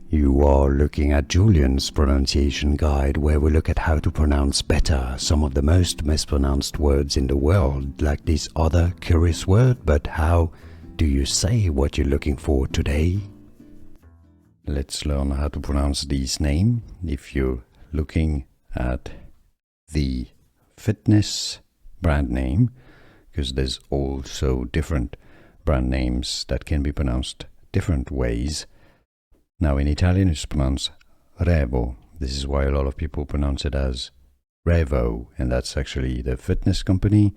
You are looking at Julian's pronunciation guide, where we look at how to pronounce better some of the most mispronounced words in the world, like this other curious word. But how do you say what you're looking for today? Let's learn how to pronounce this name. If you're looking at the fitness brand name, because there's also different brand names that can be pronounced different ways. Now in Italian it's pronounced Revo. This is why a lot of people pronounce it as Revo, and that's actually the fitness company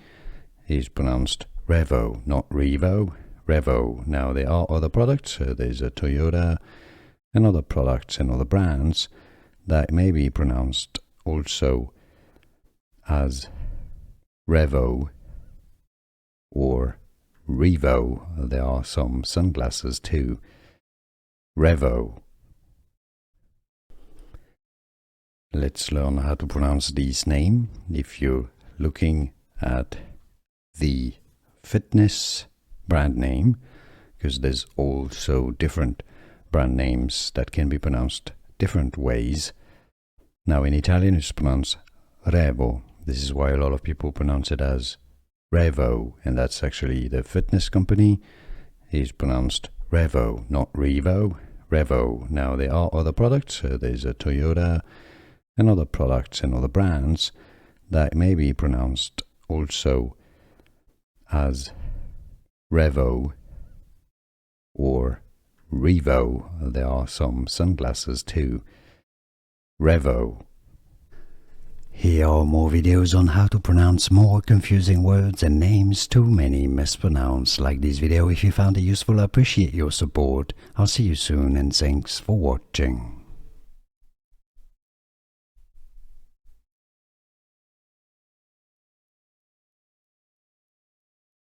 is pronounced Revo, not Revo, Revo. Now there are other products, there's a Toyota and other products and other brands that may be pronounced also as Revo or Revo. There are some sunglasses too. Revo. Let's learn how to pronounce this name. If you're looking at the fitness brand name, because there's also different brand names that can be pronounced different ways. Now in Italian it's pronounced Revo. This is why a lot of people pronounce it as Revo, and that's actually the fitness company is pronounced Revo, not Revo, Revo. Now there are other products, there's a Toyota and other products and other brands that may be pronounced also as Revo or Revo. There are some sunglasses too. Revo. Here are more videos on how to pronounce more confusing words and names too many mispronounced. Like this video if you found it useful. I appreciate your support. I'll see you soon and thanks for watching.